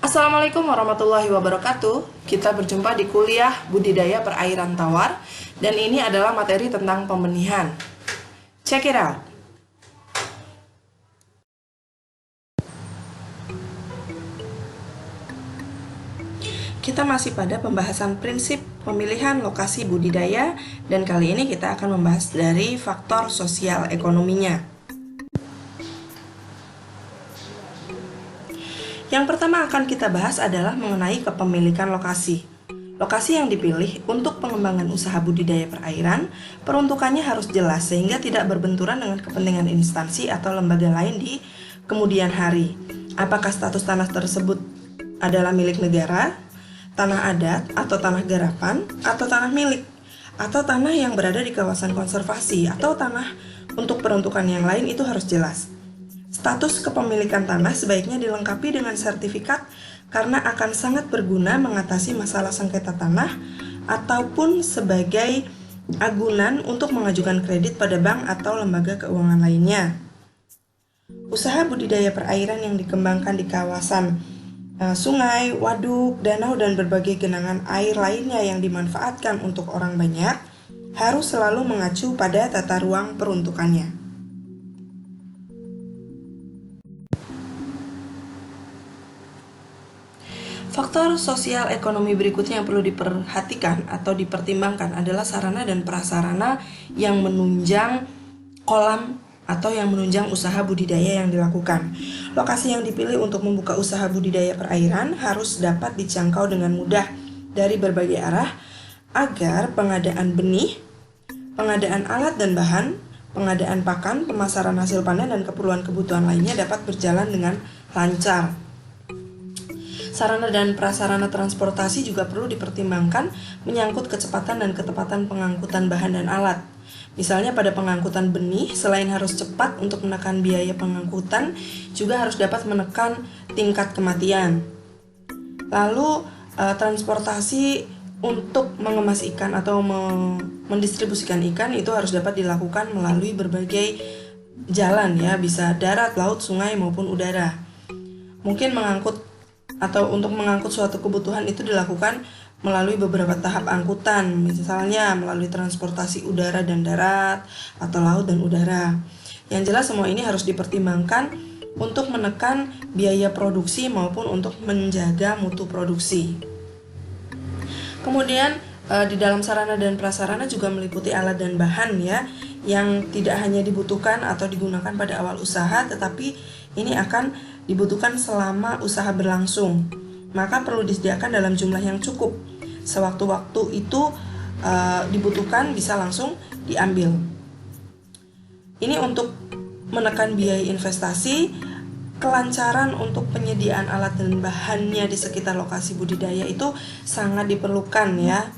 Assalamualaikum warahmatullahi wabarakatuh. Kita berjumpa di kuliah budidaya perairan tawar, dan ini adalah materi tentang pembenihan. Check it out. Kita masih pada pembahasan prinsip pemilihan lokasi budidaya, dan kali ini kita akan membahas dari faktor sosial ekonominya. Yang pertama akan kita bahas adalah mengenai kepemilikan lokasi. Lokasi yang dipilih untuk pengembangan usaha budidaya perairan, peruntukannya harus jelas sehingga tidak berbenturan dengan kepentingan instansi atau lembaga lain di kemudian hari. Apakah status tanah tersebut adalah milik negara, tanah adat, atau tanah garapan, atau tanah milik, atau tanah yang berada di kawasan konservasi, atau tanah untuk peruntukan yang lain, itu harus jelas. Status kepemilikan tanah sebaiknya dilengkapi dengan sertifikat karena akan sangat berguna mengatasi masalah sengketa tanah ataupun sebagai agunan untuk mengajukan kredit pada bank atau lembaga keuangan lainnya. Usaha budidaya perairan yang dikembangkan di kawasan sungai, waduk, danau, dan berbagai genangan air lainnya yang dimanfaatkan untuk orang banyak harus selalu mengacu pada tata ruang peruntukannya. Faktor sosial ekonomi berikutnya yang perlu diperhatikan atau dipertimbangkan adalah sarana dan prasarana yang menunjang kolam atau yang menunjang usaha budidaya yang dilakukan. Lokasi yang dipilih untuk membuka usaha budidaya perairan harus dapat dijangkau dengan mudah dari berbagai arah agar pengadaan benih, pengadaan alat dan bahan, pengadaan pakan, pemasaran hasil panen, dan keperluan kebutuhan lainnya dapat berjalan dengan lancar. Sarana dan prasarana transportasi juga perlu dipertimbangkan menyangkut kecepatan dan ketepatan pengangkutan bahan dan alat. Misalnya pada pengangkutan benih, selain harus cepat untuk menekan biaya pengangkutan, juga harus dapat menekan tingkat kematian. Lalu transportasi untuk mengemas ikan atau mendistribusikan ikan itu harus dapat dilakukan melalui berbagai jalan ya, bisa darat, laut, sungai maupun udara. Mungkin untuk mengangkut suatu kebutuhan itu dilakukan melalui beberapa tahap angkutan, misalnya melalui transportasi udara dan darat, atau laut dan udara. Yang jelas semua ini harus dipertimbangkan untuk menekan biaya produksi maupun untuk menjaga mutu produksi. Kemudian di dalam sarana dan prasarana juga meliputi alat dan bahan ya, yang tidak hanya dibutuhkan atau digunakan pada awal usaha, tetapi ini akan dibutuhkan selama usaha berlangsung. Maka perlu disediakan dalam jumlah yang cukup. Sewaktu-waktu itu dibutuhkan bisa langsung diambil. Ini untuk menekan biaya investasi, kelancaran untuk penyediaan alat dan bahannya di sekitar lokasi budidaya itu sangat diperlukan ya.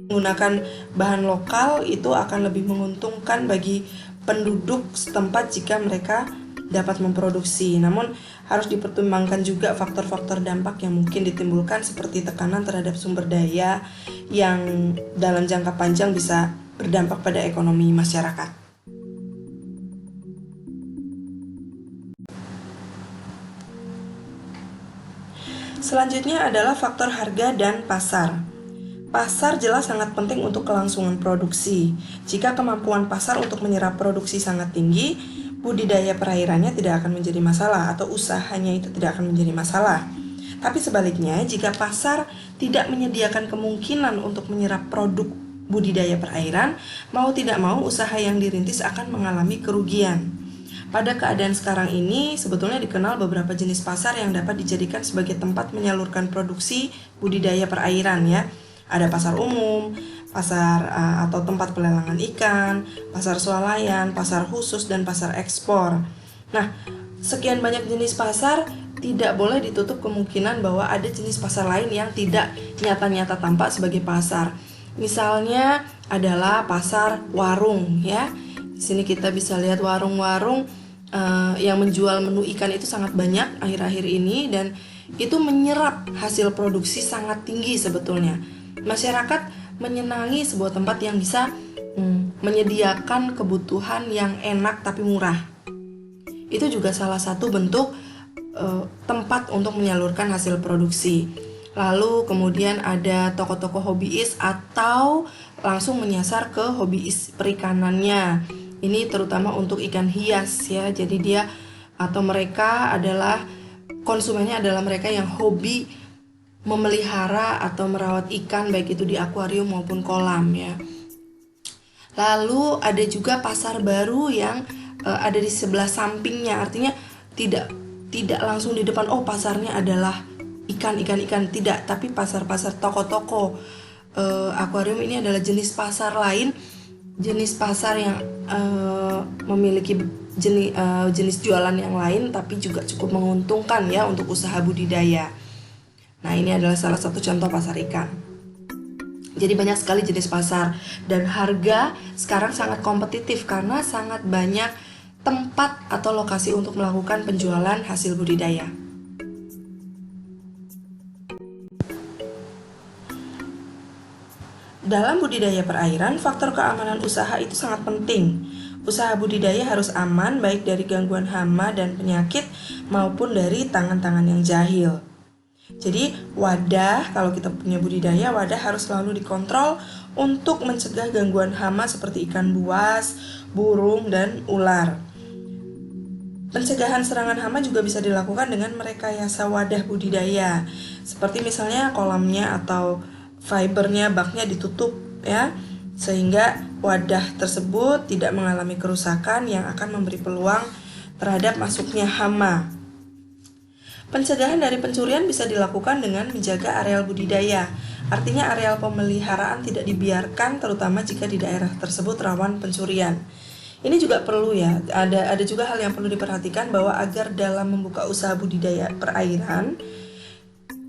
Menggunakan bahan lokal itu akan lebih menguntungkan bagi penduduk setempat jika mereka dapat memproduksi. Namun harus dipertimbangkan juga faktor-faktor dampak yang mungkin ditimbulkan seperti tekanan terhadap sumber daya yang dalam jangka panjang bisa berdampak pada ekonomi masyarakat. Selanjutnya adalah faktor harga dan pasar. Pasar jelas sangat penting untuk kelangsungan produksi. Jika kemampuan pasar untuk menyerap produksi sangat tinggi, budidaya perairannya tidak akan menjadi masalah atau usahanya itu tidak akan menjadi masalah. Tapi sebaliknya, jika pasar tidak menyediakan kemungkinan untuk menyerap produk budidaya perairan, mau tidak mau usaha yang dirintis akan mengalami kerugian. Pada keadaan sekarang ini, sebetulnya dikenal beberapa jenis pasar yang dapat dijadikan sebagai tempat menyalurkan produksi budidaya perairan ya. Ada pasar umum, pasar atau tempat pelelangan ikan, pasar swalayan, pasar khusus, dan pasar ekspor. Nah, sekian banyak jenis pasar, tidak boleh ditutup kemungkinan bahwa ada jenis pasar lain yang tidak nyata-nyata tampak sebagai pasar. Misalnya adalah pasar warung ya. Di sini kita bisa lihat warung-warung yang menjual menu ikan itu sangat banyak akhir-akhir ini, dan itu menyerap hasil produksi sangat tinggi sebetulnya. Masyarakat menyenangi sebuah tempat yang bisa menyediakan kebutuhan yang enak tapi murah. Itu juga salah satu bentuk tempat untuk menyalurkan hasil produksi. Lalu kemudian ada toko-toko hobiis atau langsung menyasar ke hobiis perikanannya. Ini terutama untuk ikan hias ya. Jadi dia atau mereka adalah konsumennya adalah mereka yang hobi memelihara atau merawat ikan baik itu di akuarium maupun kolam ya. Lalu ada juga pasar baru yang ada di sebelah sampingnya, artinya tidak langsung di depan. Oh, pasarnya adalah ikan, tidak, tapi pasar-pasar toko-toko akuarium ini adalah jenis pasar lain, jenis pasar yang memiliki jenis jualan yang lain, tapi juga cukup menguntungkan ya untuk usaha budidaya. Nah, ini adalah salah satu contoh pasar ikan. Jadi banyak sekali jenis pasar dan harga sekarang sangat kompetitif karena sangat banyak tempat atau lokasi untuk melakukan penjualan hasil budidaya. Dalam budidaya perairan, faktor keamanan usaha itu sangat penting. Usaha budidaya harus aman baik dari gangguan hama dan penyakit maupun dari tangan-tangan yang jahil. Jadi wadah, kalau kita punya budidaya, wadah harus selalu dikontrol untuk mencegah gangguan hama seperti ikan buas, burung, dan ular. Pencegahan serangan hama juga bisa dilakukan dengan merekayasa wadah budidaya, seperti misalnya kolamnya atau fibernya, baknya ditutup ya, sehingga wadah tersebut tidak mengalami kerusakan yang akan memberi peluang terhadap masuknya hama. Pencegahan dari pencurian bisa dilakukan dengan menjaga areal budidaya. Artinya areal pemeliharaan tidak dibiarkan, terutama jika di daerah tersebut rawan pencurian. Ini juga perlu ya, ada juga hal yang perlu diperhatikan bahwa agar dalam membuka usaha budidaya perairan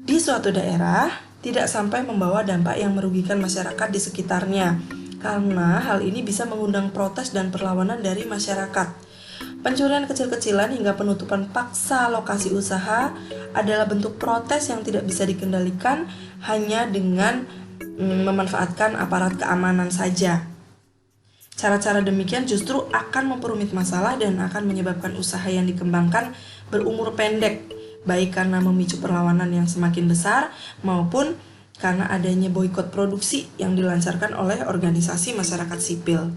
di suatu daerah tidak sampai membawa dampak yang merugikan masyarakat di sekitarnya, karena hal ini bisa mengundang protes dan perlawanan dari masyarakat. Pencurian kecil-kecilan hingga penutupan paksa lokasi usaha adalah bentuk protes yang tidak bisa dikendalikan hanya dengan memanfaatkan aparat keamanan saja. Cara-cara demikian justru akan memperumit masalah dan akan menyebabkan usaha yang dikembangkan berumur pendek, baik karena memicu perlawanan yang semakin besar maupun karena adanya boikot produksi yang dilancarkan oleh organisasi masyarakat sipil.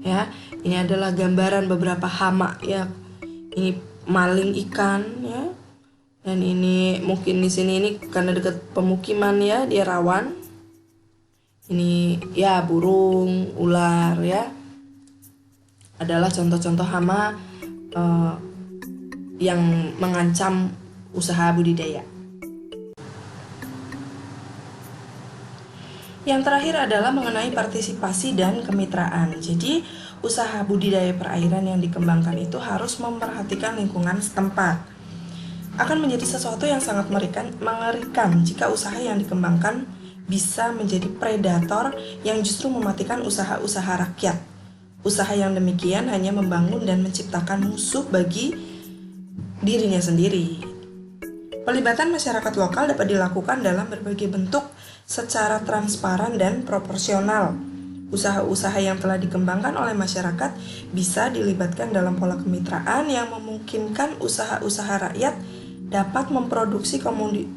Ya, ini adalah gambaran beberapa hama ya. Ini maling ikan ya. Dan ini mungkin di sini ini karena dekat pemukiman ya, dia rawan. Ini ya burung, ular ya. Adalah contoh-contoh hama yang mengancam usaha budidaya. Yang terakhir adalah mengenai partisipasi dan kemitraan. Jadi, usaha budidaya perairan yang dikembangkan itu harus memperhatikan lingkungan setempat. Akan menjadi sesuatu yang sangat mengerikan jika usaha yang dikembangkan bisa menjadi predator yang justru mematikan usaha-usaha rakyat. Usaha yang demikian hanya membangun dan menciptakan musuh bagi dirinya sendiri. Pelibatan masyarakat lokal dapat dilakukan dalam berbagai bentuk secara transparan dan proporsional. Usaha-usaha yang telah dikembangkan oleh masyarakat bisa dilibatkan dalam pola kemitraan yang memungkinkan usaha-usaha rakyat dapat memproduksi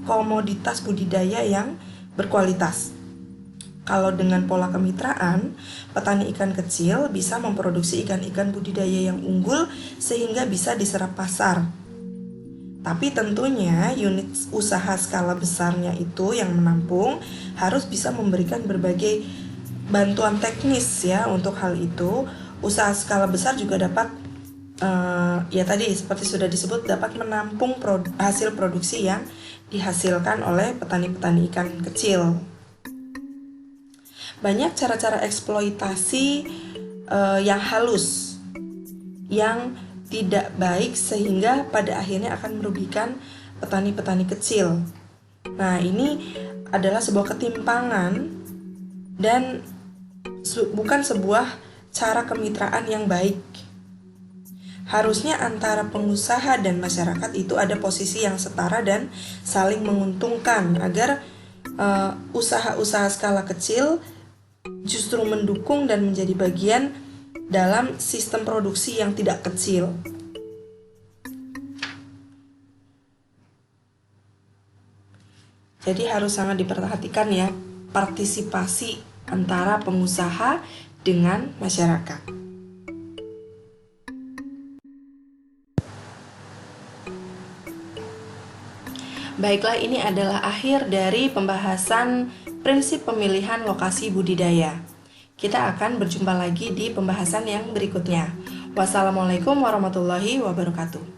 komoditas budidaya yang berkualitas. Kalau dengan pola kemitraan, petani ikan kecil bisa memproduksi ikan-ikan budidaya yang unggul sehingga bisa diserap pasar. Tapi tentunya unit usaha skala besarnya itu yang menampung harus bisa memberikan berbagai bantuan teknis ya untuk hal itu. Usaha skala besar juga dapat ya tadi seperti sudah disebut dapat menampung hasil produksi yang dihasilkan oleh petani-petani ikan kecil. Banyak cara-cara eksploitasi yang halus yang tidak baik sehingga pada akhirnya akan merugikan petani-petani kecil. Nah, ini adalah sebuah ketimpangan dan bukan sebuah cara kemitraan yang baik. Harusnya antara pengusaha dan masyarakat itu ada posisi yang setara dan saling menguntungkan agar usaha-usaha skala kecil justru mendukung dan menjadi bagian dalam sistem produksi yang tidak kecil. Jadi harus sangat diperhatikan ya partisipasi antara pengusaha dengan masyarakat. Baiklah, ini adalah akhir dari pembahasan prinsip pemilihan lokasi budidaya. Kita akan berjumpa lagi di pembahasan yang berikutnya. Wassalamualaikum warahmatullahi wabarakatuh.